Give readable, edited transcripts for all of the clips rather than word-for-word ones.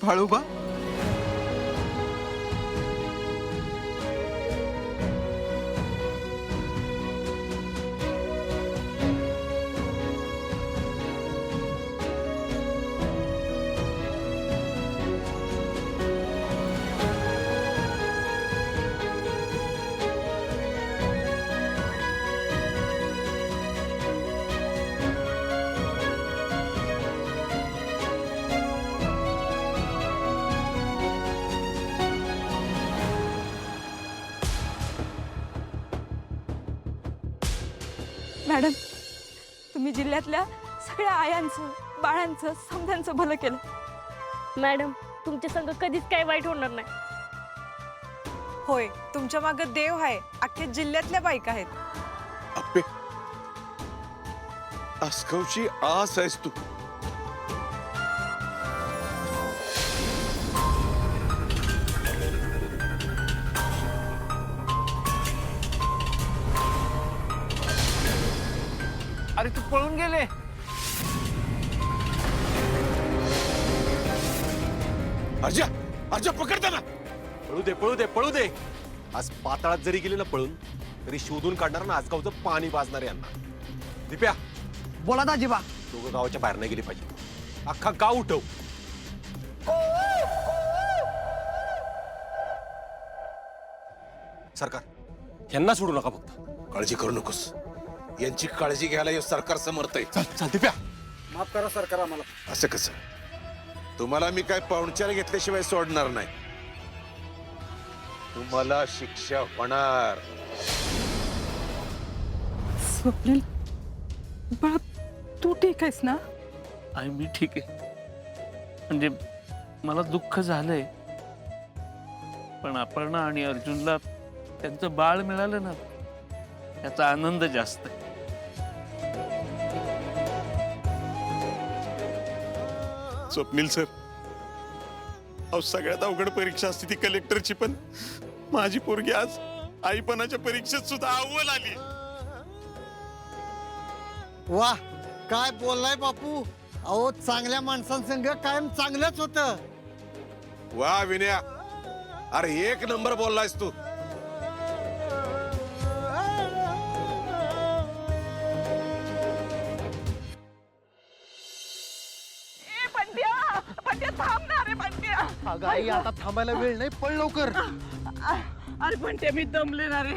बाळूबा, madam, तुम्ही जिल्ह्यातल्या सगळ्या आयांचं बाळांचं समध्यांचं भलं केलं. मॅडम, तुमच्या संग कधीच काही वाईट होणार नाही. होय, तुमच्या मागे देव आहे. अख्ख्या जिल्ह्यातल्या बायका आहेत. अप्पे, अस्कवची आस आहेस तू. अरे तू पळून गेले. अर्जा, अर्जा पकड त्यांना. पळू दे पळू दे पळू दे. आज पाताळात जरी गेले ना पळून, तरी शोधून काढणार ना आजगावचं पाणी वाजणार यांना. दिप्या, बोला दाजीबा. दोघं गावाच्या बाहेर नाही गेली पाहिजे. अख्खा गाव उठव. सरकार, यांना सोडू नका फक्त. काळजी करू नकोस. यांची काळजी घ्यायला हे सरकार समर्थ आहे. चल चल दिप्या. माफ करा सरकार आम्हाला. असं कसं? तुम्हाला मी काय पाहुणचार घेतल्याशिवाय सोडणार नाही. तुम्हाला शिक्षा होणार. स्वप्नील, बाळा, तू ठीक आहेस ना? आई मी ठीक आहे. म्हणजे मला दुःख झालंय, पण अपर्णा आणि अर्जुनला त्यांचं बाळ मिळालं ना, त्याचा आनंद जास्त आहे. स्वप्नील सर, अहो सगळ्यात अवघड परीक्षा असते ती कलेक्टरची, पण माझी पोरगी आज आईपणाच्या परीक्षेत सुद्धा अव्वल आली. वा, काय बोललाय बापू. अहो, चांगल्या माणसांसंग कायम चांगलंच होतं. वा विनया, अरे एक नंबर बोललायस तू. अगं आई, आता थांबायला वेळ नाही, पळ लवकर. अरे पण ते मी दमले ना रे.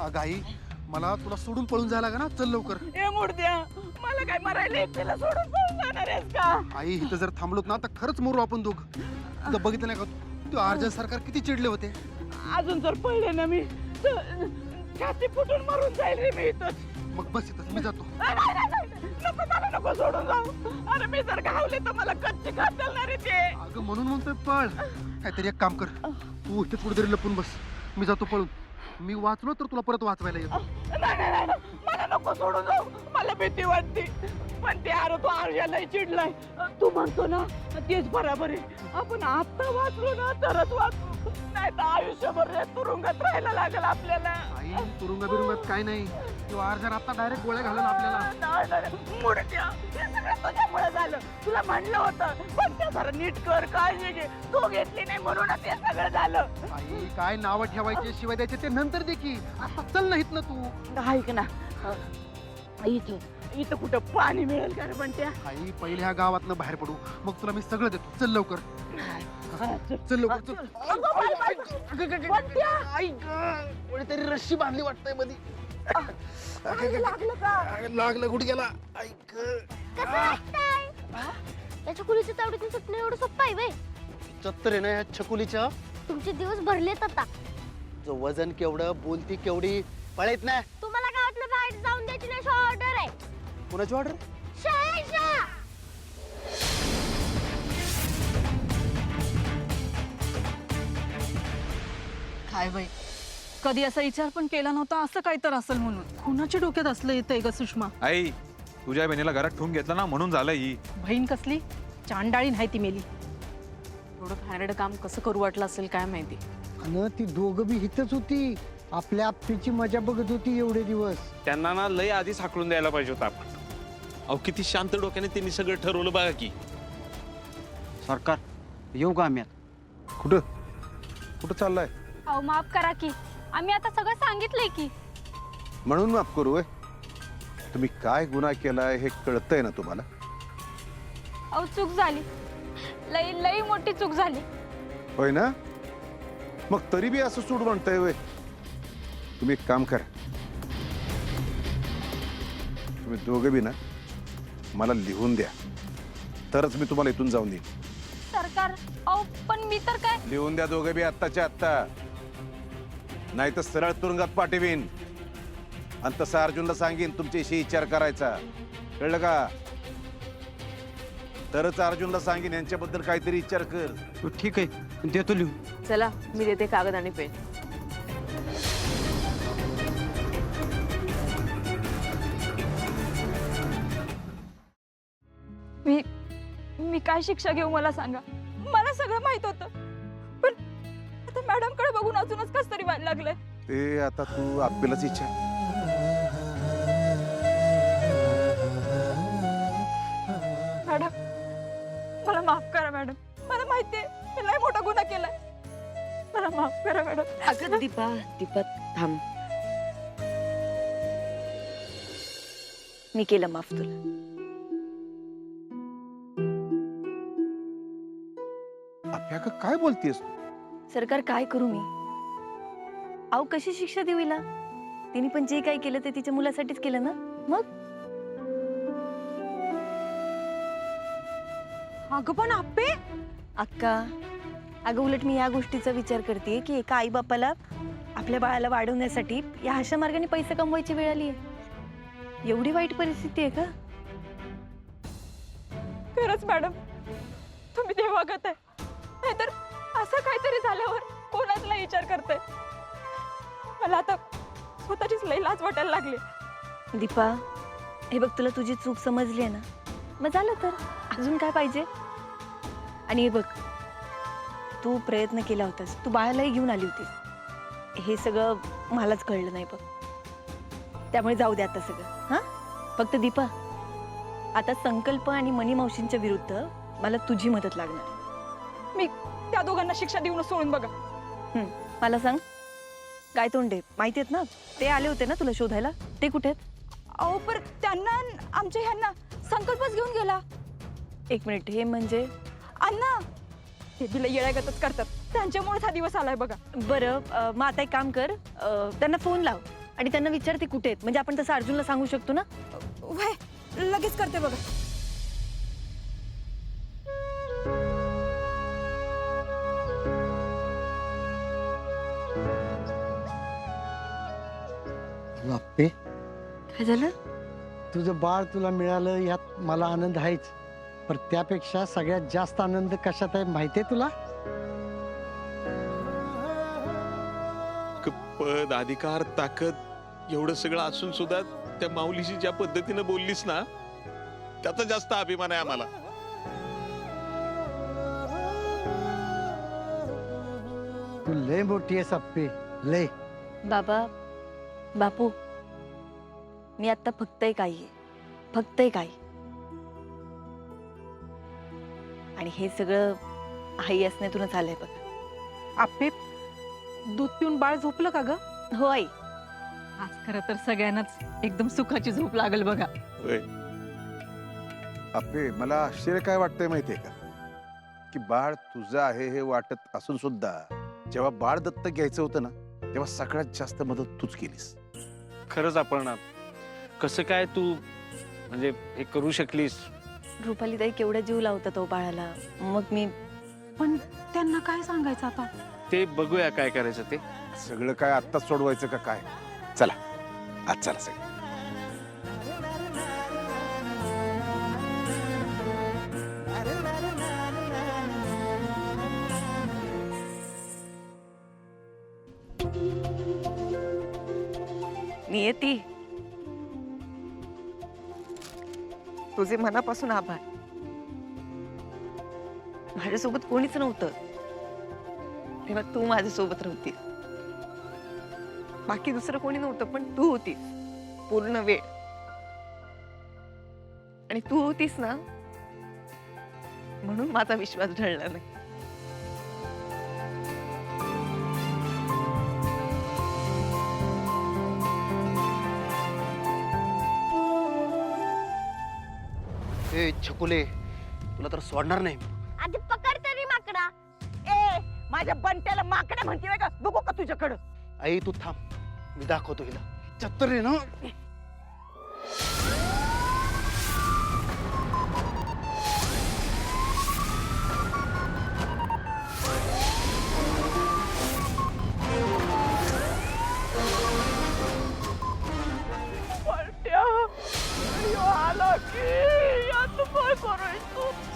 अगं आई, मला तुला सोडून पळून जायला का ना, चल लवकर. ए मुर्द्या, मला काय मरायला एकट्याला सोडून पळून जाणार आहेस का? आई, इथं जर थांबलोत ना तर खरंच मरू आपण दोघ. तुझं बघितलं नाही का, तू अर्जन सरकार किती चिडले होते. अजून जर पडले ना मी तर छाती फुटून मरून जाईल रे मी इथंच. मग बस इथं, मी जातो. नको, मला नको सोडून जाऊ. अरे मी जर घावले तर मला कच्ची खातील ना रे ते. अगं म्हणून म्हणतोय पळ. काहीतरी एक काम कर, तू इथे कुठेतरी लपून बस, मी जातो पळून. मी वाचलो तर तुला परत वाचवायला येतो. नाही, मला नको सोडून जाऊ. मला भीती वाटते. पण ते अरे तो आर्याला चिडलाय. तू म्हणतो ना तेच बरोबर आहे. आपण आता वाचलो ना तरच वाचू, नाही तर आयुष्यभर तुरुंगात राहायला लागेल आपल्याला. आई, तुरुंगा बिरुंगात काय नाही. तो अर्जन आता डायरेक्ट गोळ्या घालून आपल्याला. मुडत्या, हे सगळं तुझ्यामुळे झालं. तुला म्हणलं होतं पण ते जरा नीट कर, काळजी घे. तू घेतली नाही म्हणून ते सगळं झालं. आई, काय नाव ठेवायचे शिवाय द्यायचे ते नंतर दे की. आता चल नाहीत ना तू. ऐक ना, इथं कुठं पाणी मिळेल का रे पण त्या? आई, पहिले ह्या गावातनं बाहेर पडू, मग तुला मी सगळं देतो. चल लवकर, चल लवकर, चल. आई ग, कोणीतरी रस्सी बांधली वाटतंय मध्ये. लागलं का? लागलं गुडघ्याला. आई ग. त्याच्या कुलीचं तावडीतून सुटणं एवढं सोपं आहे व्हय? चत्तर आहे ना या छकुलीच्या. तुमचे दिवस भरलेत आता. जो वजन केवढं, बोलती केवढी, पळत ना. तुम्हाला गावातलं बाहेर जाऊन द्यायची नाही ऑर्डर आहे. कोणाची ऑर्डर? शहाशा. काय बाई, कधी असा विचार पण केला नव्हता असं काय तर असेल म्हणून. कुणाच्या डोक्यात असलं येतंय ग सुषमा? आई, तुझ्या बहिणीला घरात ठेवून घेतलं ना म्हणून झालं ही. बहीण कसली? चांडाळी नाही ती मेली. एवढं घाणेरडं काम कसं करू वाटलं असेल काय माहिती. अन ती दोघं बी हितच होती, आपल्या आप्पीची मजा बघत होती एवढे दिवस. त्यांना ना लय आधीच हाकलून द्यायला पाहिजे होतं आपण. अहो किती शांत डोक्याने त्यांनी सगळं ठरवलं बघा की. सरकार, येऊ का आम्ही कुठं कुठं चाललाय? अहो माफ करा की आम्ही आता सगळं सांगितलंय की. म्हणून माफ करू होय? तुम्ही काय गुन्हा केलाय हे कळतंय ना तुम्हाला? अहो चूक झाली, लई लई मोठी चूक झाली. होय ना? मग तरी बी असं सूड म्हणताय होय? तुम्ही एक काम करा, तुम्ही दोघं बी ना मला लिहून द्या, तरच मी तुम्हाला इथून जाऊन देईन. सरकार अहो पण मी तर काय. लिहून द्या दोघं बी आत्ताच्या आत्ता, नाही तर सरळ तुरुंगात पाठवीन. आणि तसं अर्जुनला सांगेन तुमच्याशी विचार करायचा, कळलं का? तरच अर्जुनला सांगेन यांच्याबद्दल काहीतरी विचार कर. ठीक आहे, देतो लिहून. चला मी देते कागद आणि पेन. मी काय शिक्षा घेऊ मला सांगा. मला सगळं माहित होतं, पण आता मॅडम कडे बघून अजूनच कस तरी व्हायला लागलंय. ते आता तू आपल्यालाच विचार. मॅडम मला माफ करा मॅडम. मला माहितीये मी लय मोठा गुन्हा केलाय. मला माफ करा मॅडम. अगं दीपा दीपा थांब. मी केलं माफ तुला. अभ्या का काय बोलतेस तू? सरकार काय करू मी? अहो कशी शिक्षा देऊ हिला? तिने पण जे काही केलं ते तिच्या मुलासाठीच केलं ना. मग अगं पण आप्पे, अक्का, अगं उलट मी या गोष्टीचा विचार करते की एका आई बापाला आपल्या बाळाला वाढवण्यासाठी या अशा मार्गाने पैसे कमवायची वेळ आली आहे. एवढी वाईट परिस्थिती आहे का? खरंच मॅडम तुम्ही देवागत आहे. नाहीतर असं काहीतरी झाल्यावर कोणाचा विचार करते. मला आता स्वतःचीच लई लाज वाटायला लागली. दीपा, हे बघ तुला तुझी चूक समजली आहे ना, मग झालं तर अजून काय पाहिजे? आणि हे बघ, तू प्रयत्न केला होतास, तू बाळालाही घेऊन आली होतीस, हे सगळं मलाच कळलं नाही बघ. त्यामुळे जाऊ दे आता सगळं. हा फक्त दीपा, आता संकल्प आणि मनी मावशींच्या विरुद्ध मला तुझी मदत लागणार. मी त्या दोघांना शिक्षा देऊन सोडून बघा. मला सांग, काय तोंडे माहिती आहेत ना, ते आले होते ना तुला शोधायला, ते कुठे आहेत? अहो पर त्यांना आमच्या ह्यांना संकल्पच घेऊन गेला. एक मिनिट, हे म्हणजे? अण्णा ते बिल येळ्यागतच करतात, त्यांच्यामुळेच हा दिवस आलाय बघा. बरं, मग आता एक काम कर, त्यांना फोन लाव आणि त्यांना विचार ते कुठे आहेत, म्हणजे आपण तसं अर्जुनला सांगू शकतो ना. वय लगेच करते बघा. बाप्पे, काय झालं? तुझं बाळ तुला मिळालं यात मला आनंद आहेच, पण त्यापेक्षा सगळ्यात जास्त आनंद कशात आहे माहितीये तुला? पद, अधिकार, ताकद एवढं सगळं असून सुद्धा त्या माऊलीशी ज्या पद्धतीनं बोललीस ना, त्याचा जास्त अभिमान आहे आम्हाला. तू लय मोठी आहेस अप्पे, लय. बाबा, बापू, मी आता फक्त एक आई आहे, फक्त एक आई. आणि हे सगळं आई असण्यातूनच आलंय बघा. आप्पे दूध पिऊन बाळ झोपलं का ग? हो आई. आज खरं तर सगळ्यांनाच एकदम सुखाची झोप लागल बघा. होय. अबे, मला आश्चर्य काय वाटतंय माहितीये का, की बाळ तुझं आहे हे वाटत असून सुद्धा जेव्हा बाळ दत्तक घ्यायचं होतं ना, तेव्हा सगळ्यात जास्त मदत तूच केलीस. खरंच आपण कसं काय तू म्हणजे हे करू शकलीस? रुपाली ताई केवढा जीव लावतात तो बाळाला, मग मी. पण त्यांना काय सांगायचं आता? ते बघूया काय करायचं ते. सगळं काय आत्ताच सोडवायचं का काय? चला आज चला सगळं. नियती, तुझे मनापासून आभार. माझ्यासोबत कोणीच नव्हतं तेव्हा तू माझ्यासोबत नव्हती. बाकी दुसरं कोणी नव्हतं, पण तू होतीस पूर्ण वेळ. आणि तू होतीस ना, म्हणून माझा विश्वास ढळला नाही. छकुले तुला तर सोडणार नाही. आधी पकड तरी माकडा. ए माझ्या बंट्याला माकडा म्हणते का? बघू का तुझ्याकडं? आई तू थांब, मी दाखवतो हिला. चत्तर आहे ना. बंट्या यो आला की यात काय करायचं?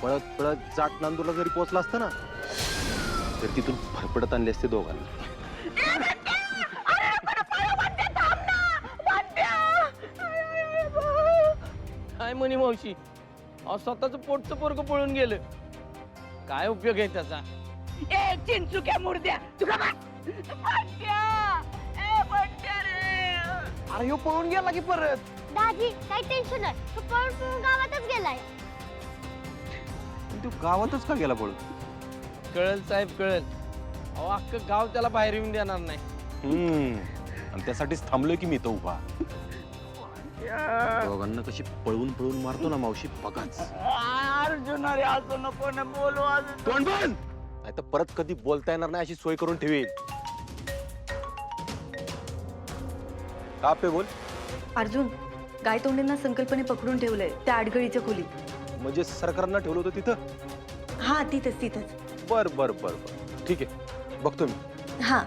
पळत पळत जाट नांदूरला जरी पोहोचला असतं ना तर तिथून फरफडत आणले असते दोघांना. काय म्हणी मावशी, अहो स्वतःच पोटचं पोरग पळून गेलं, काय उपयोग आहे त्याचा? ए चिंचुक्या मुर्द्या तुला बंट्या. ए बंट्या रे. अरे ह्यो पळून गेला की परत. दाजी काही टेन्शन नाही, तो पळून गावातच गेलाय. तू गावातच का गेला पळून? कळल साहेब कळल. अहो अख्खं गाव त्याला बाहेर येऊन देणार नाही. आणि त्यासाठीच थांबलोय की मी तो उभा. दोघांना कशी पळवून पळवून मारतो ना मावशी बघाच. अर्जुन अरे असं नको ना बोलू. अजून तोंड बंद, नाही तर परत कधी बोलता येणार नाही अशी सोय करून ठेवेल. का पे बोल. अर्जुन गायतोंडेंना संकल्पने पकडून ठेवलंय त्या आडगळीच्या खोलीत. म्हणजे सरकारनं ठेवलं होतं तिथं? हा तिथंच. बर बर बर बर ठीक आहे, बघतो मी. हा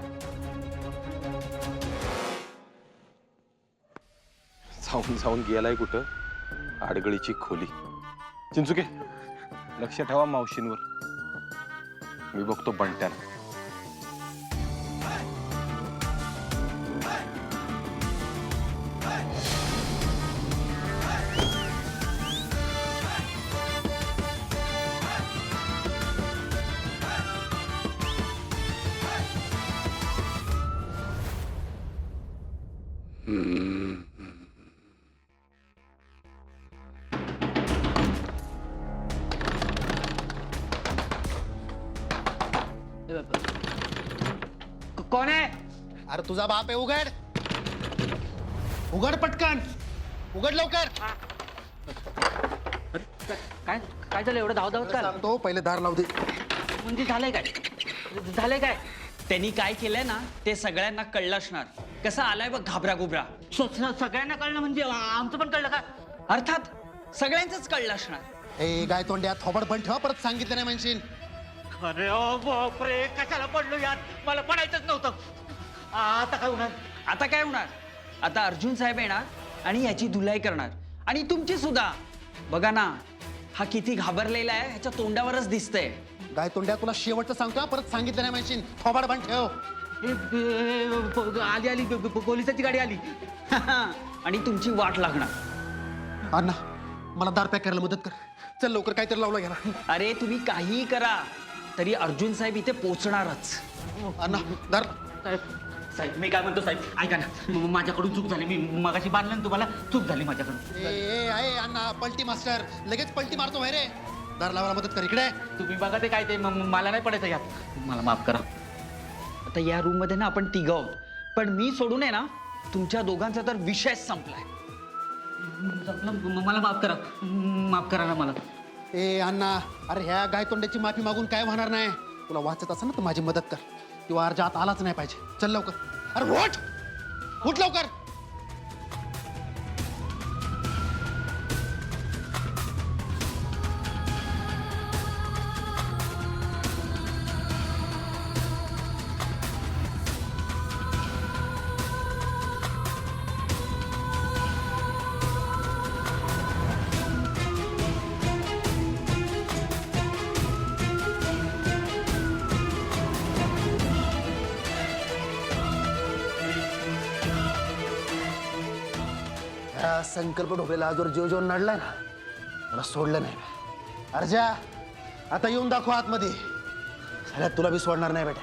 जाऊन जाऊन गेलाय कुठं? आडगळीची खोली. चिंचुके लक्ष ठेवा मावशींवर. मी बघतो बंट्याला. कोण आहे? अरे तुझा बाप आहे. उघड उघड पटकन, उघड लवकर. काय काय झालं एवढं धाव धावत? सांगतो पहिले दार लावू दे. म्हणजे झालंय काय? झालंय काय? त्यांनी काय केलंय ना ते सगळ्यांना कळलं असणार. कसं आलाय बघ घाबरा गुबरा. सगळ्यांना कळलं म्हणजे आमचं पण कळलं का? अर्थात सगळ्यांचंच कळलं असणार. ए गाय तोंड्या थोबड पण ठेवा, परत सांगितलं नाही म्हणशील. अरे ओ बापरे, कशाला पडलो यार? मला पडायचंच नव्हतं. आता काय होणार? आता काय होणार? आता अर्जुन साहेब येणार आणि याची धुलाई करणार आणि तुमची सुद्धा. बघा ना हा किती घाबरलेला आहे, ह्याच्या तोंडावरच दिसतंय. गाय तोंड्या तुला शेवटचं सांगतो, परत सांगितलं नाही म्हणशील. थोबड पण ठेव. आली आली पोलिसाची गाडी आली आणि तुमची वाट लागणार. अण्णा मला दार पॅक करायला मदत कर. चल लवकर, काहीतरी लावला गेला. अरे तुम्ही काहीही करा तरी अर्जुन साहेब इथे पोहोचणारच. अण्णा दार. साहेब मी काय म्हणतो साहेब, ऐका ना, माझ्याकडून चूक झाली. मी मगाशी बांधलं ना तुम्हाला, चूक झाली माझ्याकडून. ए आहे अण्णा, पलटी मास्टर लगेच पलटी मारतो बाहेर. दार लावायला मदत कर. इकडे तुम्ही बघा ते काय ते मला नाही पडायचं यात. मला माफ करा. आता या रूम मध्ये ना आपण तिघं आहोत, पण मी सोडून आहे ना तुमच्या दोघांचा तर विषयच संपलाय. मला माफ करा ना मला. ए अण्णा, अरे ह्या गाय तोंड्याची माफी मागून काय होणार नाही. तुला वाचत असेल ना तर माझी मदत कर. किंवा अर्ज आत आलाच नाही पाहिजे. चल लवकर. अरे उठ लवकर. संकल्प ढोबळेला आजवर जीव जेवण नडलाय ना, मला सोडलं नाही. अर्जा आता येऊन दाखव आतमध्ये. सगळ्यात तुला बी सोडणार नाही बेटा.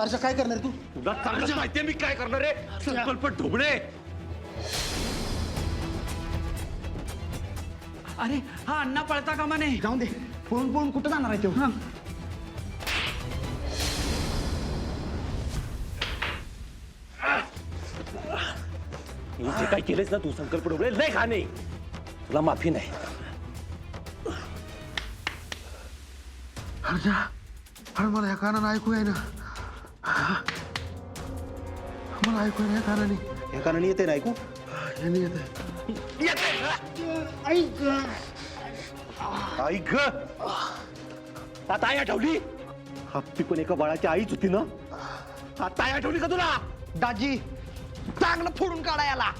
अर्जा काय करणार तू? तुला चांगलं माहितीये मी काय करणार आहे. संकल्प ढोबळे. अरे हा अण्णा पळता कामा नाही. जाऊन दे. पळून पळून कुठं जाणार आहे तो? जे काय केलंस ना तू संकल्प ढोबळे लय घाणे. तुला माफी नाही. अर्जा अरे मला ह्या कानानं ऐकू आहे ना. मला ऐकू आहे ना ह्या कानाने. या कारणाने येते ना ऐकू. यांनी येत ऐक आता आई आठवली. हप्ती पण एका बाळाची आईच होती ना. आता आई आठवली का तुला? दाजी चांगलं फोडून काढा याला.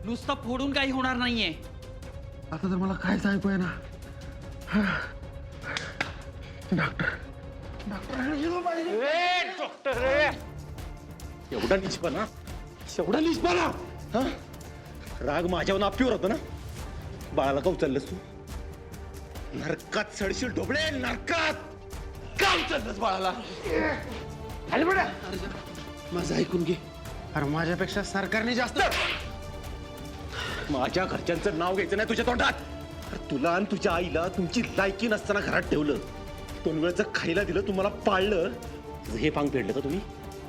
नुसतं फोडून काही होणार नाहीये. आता तर मला काहीच ऐकू आहे ना. एवढा निष्पणा एवढा निष्पणा. राग माझ्यावर नापीवर होता ना. बाळाला का उचललंस तू? नरकात सडशील ढोबळे. नरकात का उचललंस बाळाला? माझं ऐकून घे. अरे माझ्यापेक्षा सरकारने जास्त. माझ्या घरच्यांचं नाव घ्यायचं नाही तुझ्या तोंडात. अरे तुला आणि तुझ्या आईला तुमची लायकी नसताना घरात ठेवलं. 2 वेळचं खायला दिलं. तुम्हाला पाळलं. हे पांग फेडलं का तुम्ही?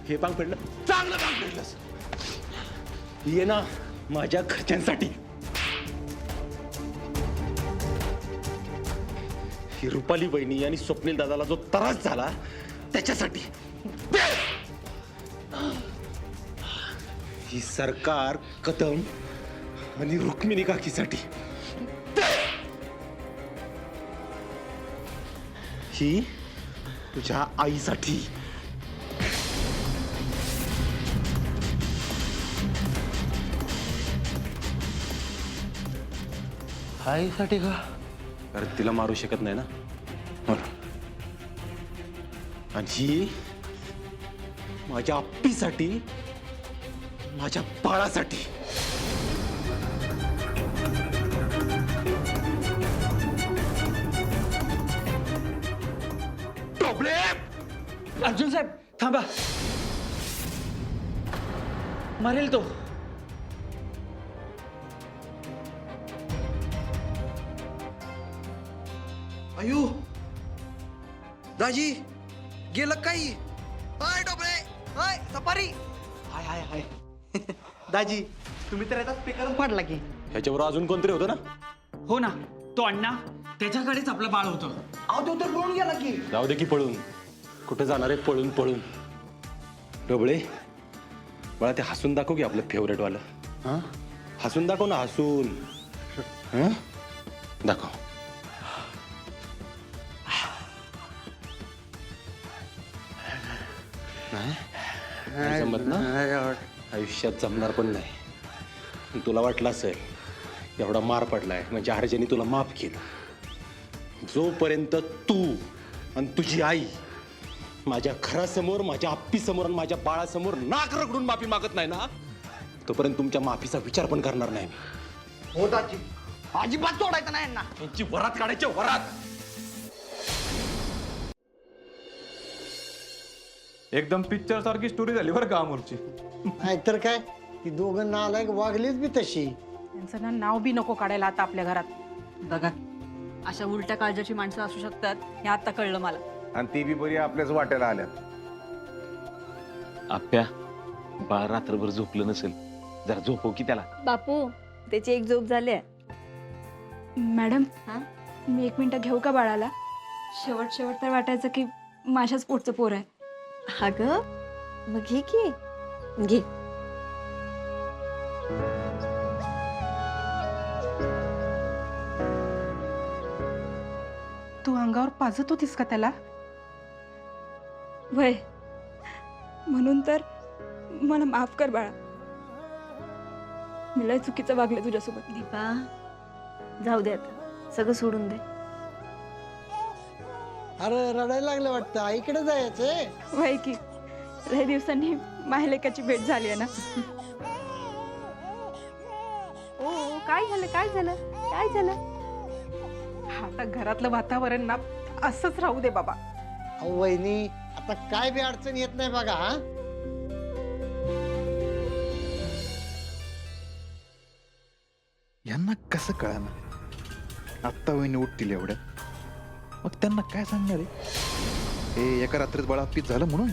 हे पांग फेडलं. चांगलं पांग फेडलंस. ये ना माझ्या घरच्यांसाठी. ही रुपाली बहिणी आणि स्वप्नील दादाला जो त्रास झाला त्याच्यासाठी. ही सरकार कदम आणि रुक्मिणी काकीसाठी. ही तुझ्या आईसाठी. आईसाठी का? अरे तिला मारू शकत नाही ना म्हणून. आणि ही माझ्या आप्पीसाठी, माझ्या बाळासाठी. टोपले. अर्जुन साहेब थांबा. मरेल तो. अयो दाजी गेलं काही. हाय डोबळे. हाय सपारी. हाय हाय हाय. दाजी तुम्ही तर याचा स्पीकर पाडला की. ह्याच्यावर अजून कोणतरी होतं ना. हो ना तो अण्णा. त्याच्याकडेच आपलं बाळ होतं. अहो तो तर पळून गेला की. जाऊ दे की पळून. कुठे जाणार आहे पळून पळून. डोबळे मला ते हसून दाखव की आपलं फेवरेट वालं. हा हसून दाखव ना. हसून हा दाखव. नाही जमत ना. आयुष्यात जमणार पण नाही. तुला वाटलं असेल एवढा मार पडलाय म्हणजे अर्जनी तुला माफ केलं. जोपर्यंत तू आणि तुझी आई माझ्या घरासमोर, माझ्या आप्पीसमोर आणि माझ्या बाळासमोर नाक रगडून माफी मागत नाही ना तोपर्यंत तुमच्या माफीचा विचार पण करणार नाही मी. हो दाजी अजिबात सोडायचं नाही यांना. यांची वरात काढायची वरात. एकदम पिक्चर सारखी स्टोरी झाली बरं का अमोलची. नाहीतर काय ती दोघं नालायक वागलीच बी तशी. त्यांचं ना नाव बी नको काढायला आता आपल्या घरात. बघा अशा उलट्या काळजाची माणसं असू शकतात हे आता कळलं मला. आणि ती बी बरी आपल्याच वाट्याला आल्या. आप्या बाळ रात्रभर झोपलं नसेल. जरा झोपव की त्याला. बापू त्याची एक झोप झाली आहे. मॅडम मी 1 मिनिट घेऊ का बाळाला? शेवट तर वाटायचं की माझ्याच पोटचं पोर आहे. अगं मग घे की घे. तू अंगावर पाजत होतीस का त्याला? वय म्हणून तर मला माफ कर बाळा. मी लय चुकीचं वागले तुझ्यासोबत. दीपा जाऊ दे आता सगळं सोडून दे. अरे रडायला लागलं वाटतं. आईकडे जायचंय. वय की लय दिवसांनी माहेलेकाची भेट झाली आहे ना. ओ काय झालं काय झालं काय झालं? आता घरातलं वातावरण ना असंच राहू दे बाबा. अहो वहिनी आता काय बी अडचण येत नाही बघा हा. यांना कसं कळालं आत्ता वहिनी उठतील एवढ्यात मग त्यांना काय सांगणार आहे हे एका रात्रीत बाळा पीत झालं म्हणून